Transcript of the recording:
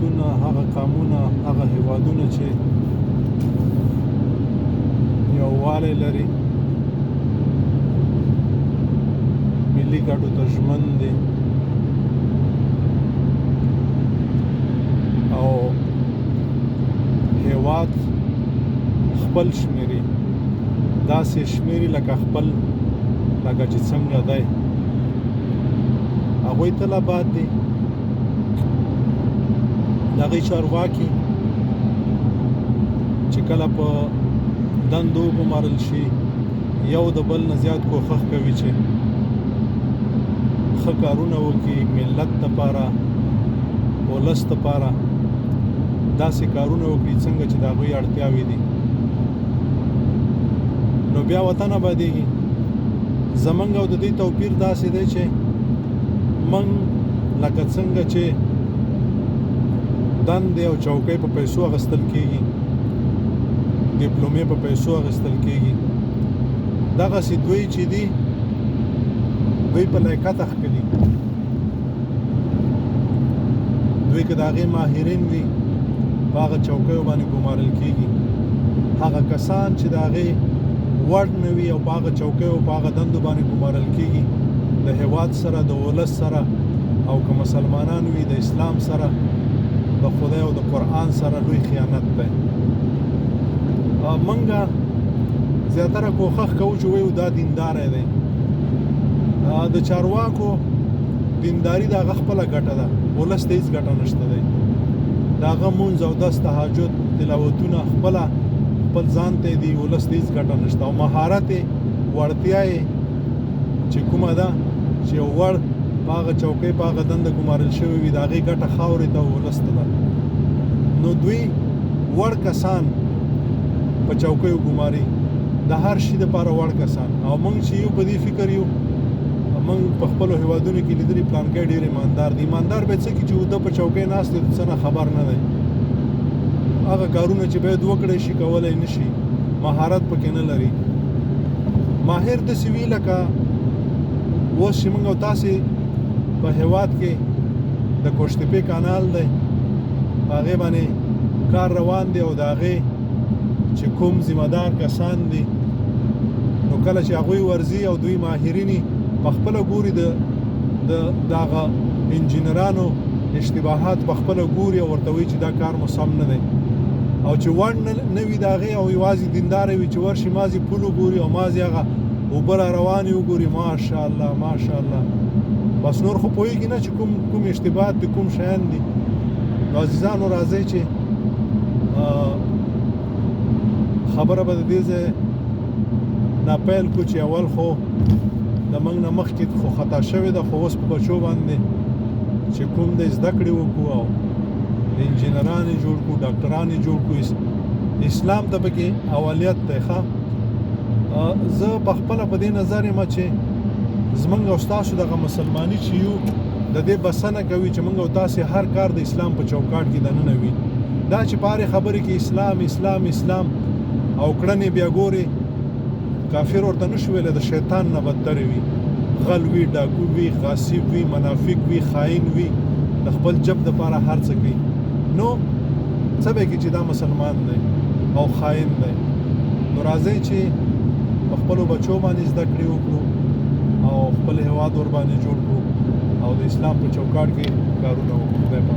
ملتونه، هغه قومونه، هغه هیوادونه چې یووالی لري، ملي ګټو ته ژمن دي او هیواد خپل شمیري، داسې شمیري لکه چې څنګه دی. هغوی تل آباد دي. د هغوی چارواکي چې کله په دندو وګمارل شي، یو د بل نه زیات کوښښ کوي چې ښه کارونه وکړي، ملت دپاره، ولس دپاره داسې کارونه وکړي څنګه چې د هغوی اړتیاوې دي، نو بیا وطن آبادېږي. زمونږ او د دوی توپیر داسې دی چې موږ لکه څنګه چې دندې او چوکۍ په پیسو اخیستل کېږي، ډیپلومې په پیسو اخیستل کېږي، دغسې دوی چې دي دوی په لیاقت اخلي. دوی که د هغې ماهرین وي په هغه چوکیو باندې ګمارل کېږي. هغه کسان چې د هغې وړ نه وي او په هغه چوکیو په هغه دندو باندې ګمارل کېږي، د هیواد سره، د ولس سره، او که مسلمانان وي د اسلام سره، د خدای او د قرآن سره لوی خیانت دی. منګه زیاتره کوښښ کوو چې وایو دا دینداری دی. د چارواکو دینداري د هغه خپله ګټه ده، ولس ته هېڅ ګټه نشته دی. د هغه مونځ او دس، تهجد، تلاوتونه خپل ځان ته دي، ولس ته هېڅ ګټه نشته. او مهارت یې، وړتیا یې چې کومه ده چې یو وړ په هغه چوکۍ په هغه دنده ګمارل شوی وي، د هغې ګټه خاورې ته او ولس ته ده. نو دوی وړ کسان په چوکیو ګماري، د هر شي دپاره وړ کسان. او موږ چې یو په دې فکر یو، موږ په خپلو هیوادونو کې لیدلي پلانکی ډېر ایماندار دی. ایماندار به څه کړي چې ده په چوکۍ ناست دی، د څه نه خبر نه دی. هغه کارونه چې باید وکړی شي کولی نه شي، مهارت پکې نه لري. ماهر داسې وي لکه اوس چې موږ او تاسې په هیواد کې د کوشتپې کانال دی، په هغې باندې کار روان دی، او د هغې چې کوم ذمه دار کسان دي، نو کله چې هغوی ورځي او دوی ماهریني په خپله ګوري، د هغه انجینرانو اشتباهات په خپله ګوري او ورته وایي چې دا کار مو سم نه دی. او چې وړ نه وي د هغې او یوازې دینداره وي، چې ورشي مازې پل وګوري او مازې هغه اوبه را روانې وګوري، ماشاءالله ماشاءالله، بس نور خو پوهېږي نه چې کوم اشتباهات دي، کوم شیان دي. نو عزیزانو راځئ چې خبره به د دې ځای نه پیل کړو چې اول خو د موږ نه مخکې خو خطا شوې ده، خو اوس په بچو باندې چې کوم د زده کړې وکړو او انجینران یې جوړ کړو، ډاکټران یې جوړ کړو، اسلام ته پکې اولیت دی. زه په خپله په دې نظر یم چې زموږ او ستاسو دغه مسلماني چې یو، د دې بسنه کوي چې موږ او تاسې هر کار د اسلام په چوکاټ کې دننه وي. دا چې په هرې خبرې کې اسلام اسلام اسلام او کړنې بیا ګورې، کافر ورته نه شو ویلی، د شیطان نه بدترې وي. غل وي، ډاکو وي، غاصب وي، منافق وي، خاین وي، د خپل جب دپاره هر څه کوي. نو څه به کړي چې دا مسلمان دی او خاین دی. نو راځئ چې په خپلو بچو باندې زده کړې وکړو او خپل هیواد ور باندې جوړ کړو او د اسلام په چوکاټ کې کارونه وکړو.